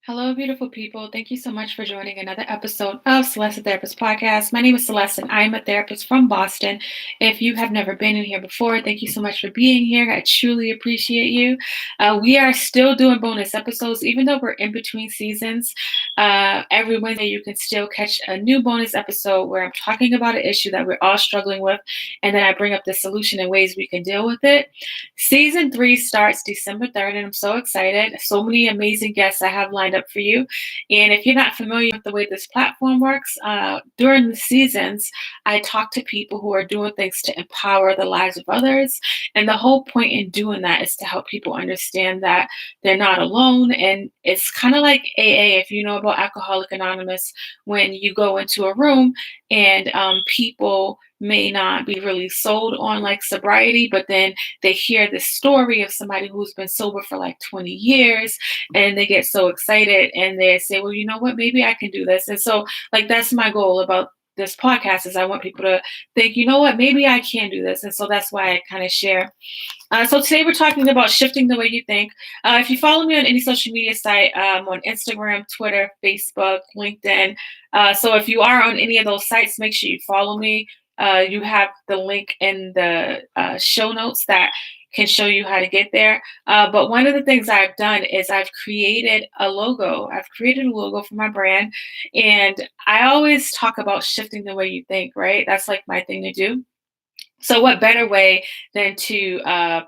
Hello, beautiful people. Thank you so much for joining another episode of Celeste the Therapist Podcast. My name is Celeste, and I'm a therapist from Boston. If you have never been in here before, thank you so much for being here. I truly appreciate you. We are still doing bonus episodes, even though we're in between seasons. Every Wednesday, you can still catch a new bonus episode where I'm talking about an issue that we're all struggling with, and then I bring up the solution and ways we can deal with it. Season 3 starts December 3rd, and I'm so excited. So many amazing guests I have lined up for you. And if you're not familiar with the way this platform works, during the seasons, I talk to people who are doing things to empower the lives of others. And the whole point in doing that is to help people understand that they're not alone. And it's kind of like AA, if you know about Alcoholic Anonymous, when you go into a room and people may not be really sold on like sobriety, but then they hear the story of somebody who's been sober for like 20 years and they get so excited and they say, well, you know what, maybe I can do this. And so like that's my goal about this podcast is I want people to think, you know what, maybe I can do this. And so that's why I kind of share. So today we're talking about shifting the way you think. If you follow me on any social media site, on Instagram, Twitter, Facebook, LinkedIn. So if you are on any of those sites, make sure you follow me. You have the link in the show notes that can show you how to get there. But one of the things I've done is I've created a logo. I've created a logo for my brand. And I always talk about shifting the way you think, right? That's like my thing to do. So what better way than to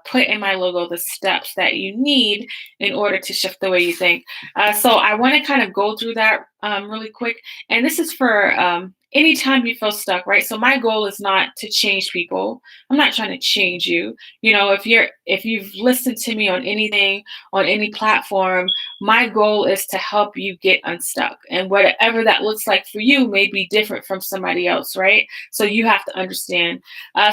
put in my logo the steps that you need in order to shift the way you think? So I want to kind of go through that really quick. And this is for anytime you feel stuck, right? So my goal is not to change people. I'm not trying to change you. You know, if you've listened to me on anything, on any platform, my goal is to help you get unstuck. And whatever that looks like for you may be different from somebody else, right? So you have to understand.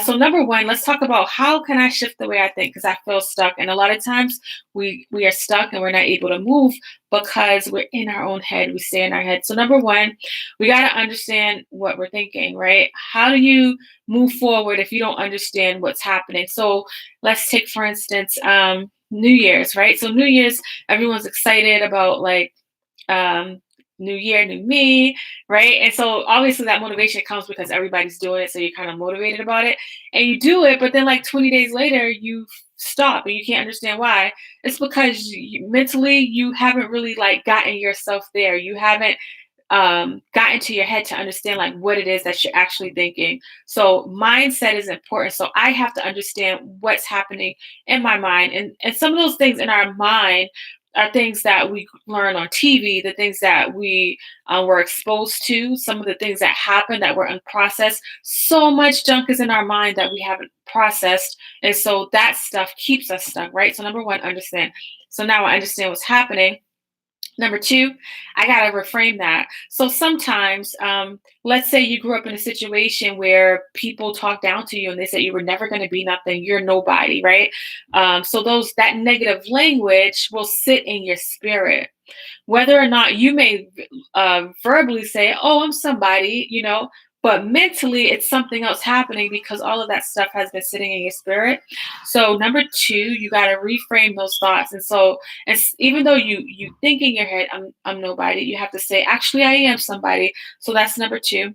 So number one, let's talk about how can I shift the way I think because I feel stuck. And a lot of times we are stuck and we're not able to move because we're in our own head. We stay in our head. So number one, we got to understand what we're thinking, right? How do you move forward if you don't understand what's happening? So let's take, for instance, New Year's, right? So New Year's, everyone's excited about like um, new year, new me, right? And so obviously that motivation comes because everybody's doing it, so you're kind of motivated about it, and you do it, but then like 20 days later, you stop and you can't understand why. It's because mentally you haven't really like gotten yourself there. You haven't gotten to your head to understand like what it is that you're actually thinking. So mindset is important. So I have to understand what's happening in my mind, and some of those things in our mind are things that we learn on TV, the things that we were exposed to, some of the things that happen that were unprocessed. So much junk is in our mind that we haven't processed. And so that stuff keeps us stuck, right? So, number one, understand. So now I understand what's happening. Number two, I got to reframe that. So sometimes, let's say you grew up in a situation where people talk down to you and they said you were never going to be nothing, you're nobody, right? So that negative language will sit in your spirit. Whether or not you may verbally say, oh, I'm somebody, but mentally it's something else happening because all of that stuff has been sitting in your spirit. So number two, you got to reframe those thoughts. And so even though you think in your head, I'm nobody, you have to say, actually, I am somebody. So that's number two.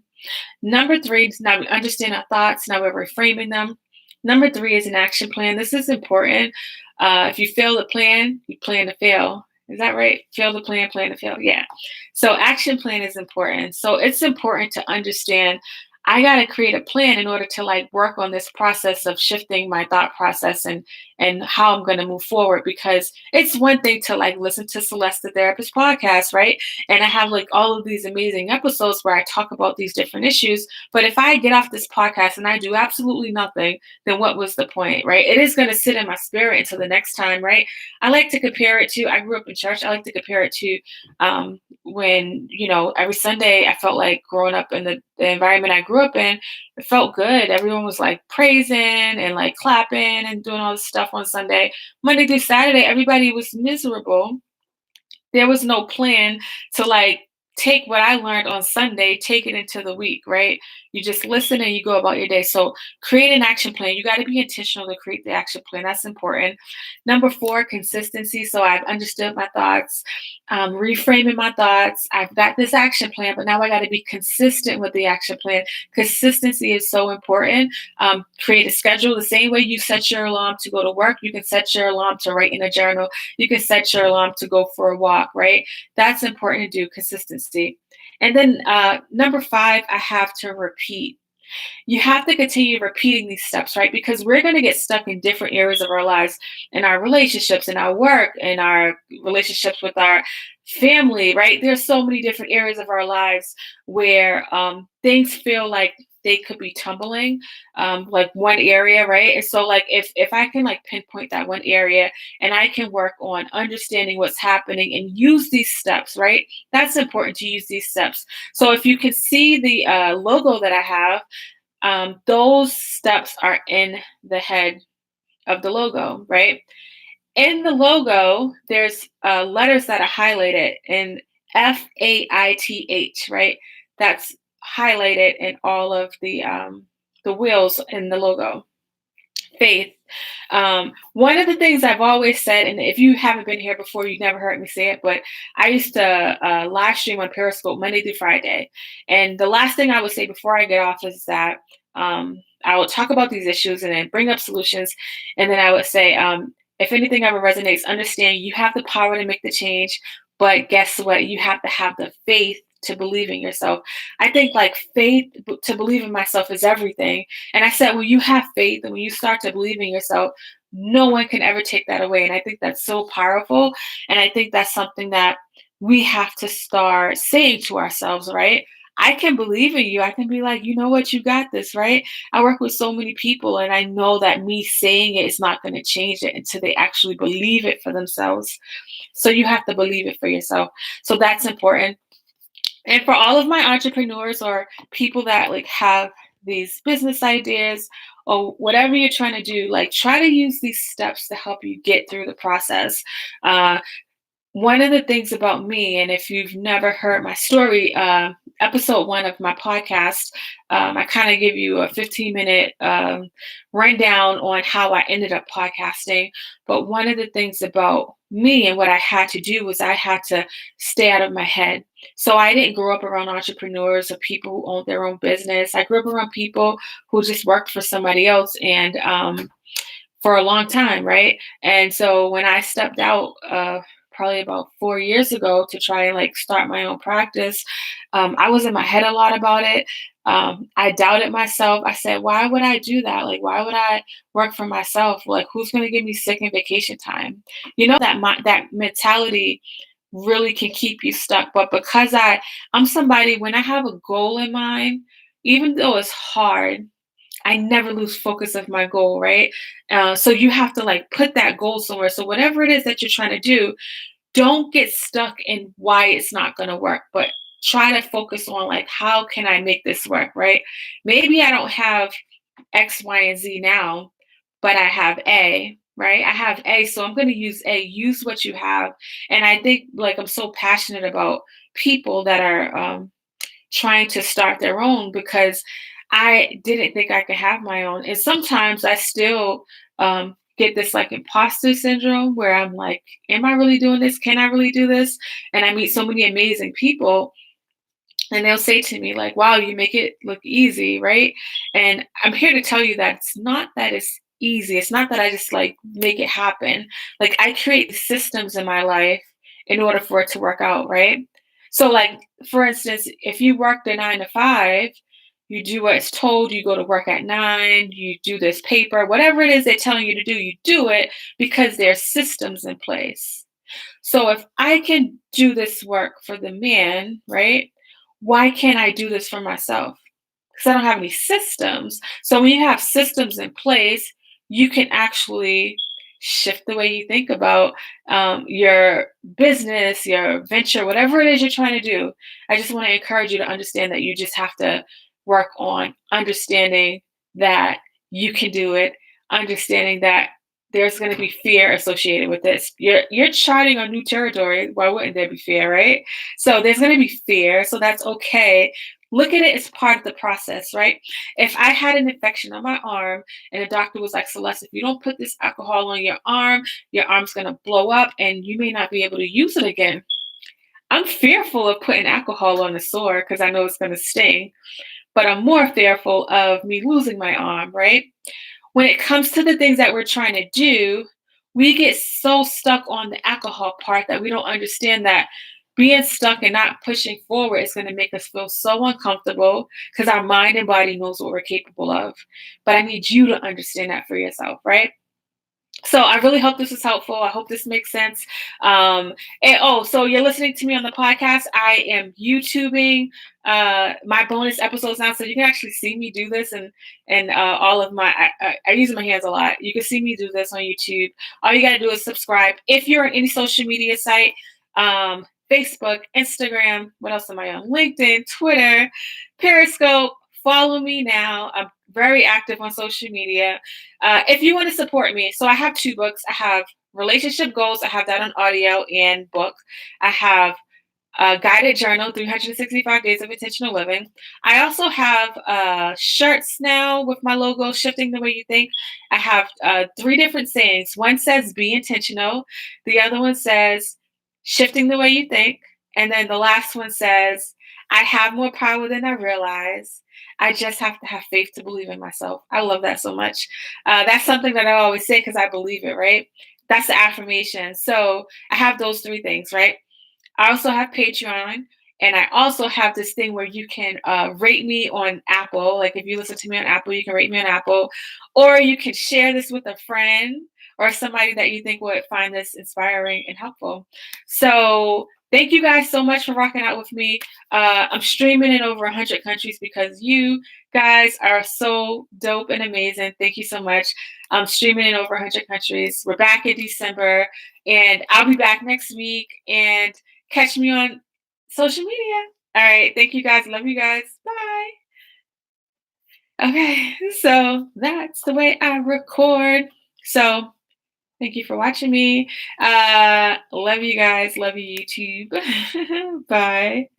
Number three, now we understand our thoughts. Now we're reframing them. Number three is an action plan. This is important. If you fail the plan, you plan to fail. Is that right? Fail the plan, plan to fail. Yeah. So action plan is important. So it's important to understand I got to create a plan in order to like work on this process of shifting my thought process and how I'm going to move forward, because it's one thing to like listen to Celeste the Therapist podcast, right? And I have like all of these amazing episodes where I talk about these different issues. But if I get off this podcast and I do absolutely nothing, then what was the point, right? It is going to sit in my spirit until the next time, right? I like to compare it to, I grew up in church. I like to compare it to when, every Sunday I felt like growing up in the environment I grew up in, it felt good. Everyone was like praising and like clapping and doing all this stuff on Sunday. Monday through Saturday, everybody was miserable. There was no plan to like take what I learned on Sunday, take it into the week, right? You just listen and you go about your day. So create an action plan. You got to be intentional to create the action plan. That's important. Number four, consistency. So I've understood my thoughts, reframing my thoughts. I've got this action plan, but now I got to be consistent with the action plan. Consistency is so important. Create a schedule the same way you set your alarm to go to work. You can set your alarm to write in a journal. You can set your alarm to go for a walk, right? That's important to do, consistency. And then number five, I have to repeat. You have to continue repeating these steps, right? Because we're going to get stuck in different areas of our lives, in our relationships, in our work, in our relationships with our family, right? There's so many different areas of our lives where things feel like they could be tumbling, like one area, right? And so, like, if I can like pinpoint that one area, and I can work on understanding what's happening and use these steps, right? That's important to use these steps. So if you can see the logo that I have, those steps are in the head of the logo, right? In the logo, there's letters that are highlighted in FAITH, right? That's highlighted in all of the wheels in the logo. Faith. One of the things I've always said, and if you haven't been here before, you've never heard me say it, but I used to live stream on Periscope Monday through Friday. And the last thing I would say before I get off is that I will talk about these issues and then bring up solutions. And then I would say, if anything ever resonates, understand you have the power to make the change, but guess what? You have to have the faith to believe in yourself. I think like faith to believe in myself is everything. And I said, when you have faith and when you start to believe in yourself, no one can ever take that away. And I think that's so powerful. And I think that's something that we have to start saying to ourselves, right? I can believe in you. I can be like, you know what, you got this, right? I work with so many people, and I know that me saying it is not going to change it until they actually believe it for themselves. So you have to believe it for yourself. So that's important. And for all of my entrepreneurs or people that like have these business ideas or whatever you're trying to do, like try to use these steps to help you get through the process. Uh, One of the things about me, and if you've never heard my story, episode one of my podcast, I kind of give you a 15-minute rundown on how I ended up podcasting. But one of the things about me and what I had to do was I had to stay out of my head. So I didn't grow up around entrepreneurs or people who owned their own business. I grew up around people who just worked for somebody else and for a long time, right? And so when I stepped out, probably about 4 years ago to try and like start my own practice, I was in my head a lot about it. I doubted myself. I said, why would I do that? Like, why would I work for myself? Like, who's going to give me sick and vacation time? You know, that mentality really can keep you stuck. But because I'm somebody, when I have a goal in mind, even though it's hard, I never lose focus of my goal, right? So you have to like put that goal somewhere. So whatever it is that you're trying to do, don't get stuck in why it's not going to work, but try to focus on like, how can I make this work, right? Maybe I don't have X, Y, and Z now, but I have A, right? I have A, so I'm going to use A. Use what you have. And I think like I'm so passionate about people that are trying to start their own because I didn't think I could have my own. And sometimes I still get this like imposter syndrome where I'm like, am I really doing this? Can I really do this? And I meet so many amazing people and they'll say to me like, wow, you make it look easy, right? And I'm here to tell you that it's not that it's easy. It's not that I just like make it happen. Like I create systems in my life in order for it to work out, right? So like for instance, if you work the 9 to 5, you do what's told, you go to work at 9, you do this paper, whatever it is they're telling you do it because there's systems in place. So if I can do this work for the man, right? Why can't I do this for myself? Because I don't have any systems. So when you have systems in place, you can actually shift the way you think about your business, your venture, whatever it is you're trying to do. I just want to encourage you to understand that you just have to work on understanding that you can do it, understanding that there's going to be fear associated with this. You're charting a new territory. Why wouldn't there be fear, right? So there's going to be fear. So that's okay. Look at it as part of the process, right? If I had an infection on my arm and the doctor was like, Celeste, if you don't put this alcohol on your arm's going to blow up and you may not be able to use it again. I'm fearful of putting alcohol on the sore because I know it's going to sting, but I'm more fearful of me losing my arm, right? When it comes to the things that we're trying to do, we get so stuck on the alcohol part that we don't understand that being stuck and not pushing forward is going to make us feel so uncomfortable because our mind and body knows what we're capable of. But I need you to understand that for yourself, right? So I really hope this was helpful. I hope this makes sense. So you're listening to me on the podcast. I am YouTubing my bonus episodes now, so you can actually see me do this, and all of my I use my hands a lot. You can see me do this on YouTube. All you got to do is subscribe. If you're on any social media site, Facebook, Instagram. What else am I on? LinkedIn, Twitter, Periscope. Follow me now. I'm very active on social media. If you want to support me, so I have 2 books. I have Relationship Goals. I have that on audio and book. I have a guided journal, 365 Days of Intentional Living. I also have shirts now with my logo, Shifting the Way You Think. I have 3 different sayings. One says, be intentional. The other one says, shifting the way you think. And then the last one says, I have more power than I realize. I just have to have faith to believe in myself. I love that so much. That's something that I always say because I believe it, right? That's the affirmation. So I have those 3 things, right? I also have Patreon, and I also have this thing where you can rate me on Apple. Like if you listen to me on Apple, you can rate me on Apple, or you can share this with a friend or somebody that you think would find this inspiring and helpful. So thank you guys so much for rocking out with me. I'm streaming in over 100 countries because you guys are so dope and amazing. Thank you so much. I'm streaming in over 100 countries. We're back in December, and I'll be back next week. And catch me on social media. All right. Thank you guys. Love you guys. Bye. Okay. So that's the way I record. So thank you for watching me. Love you guys. Love you, YouTube. Bye.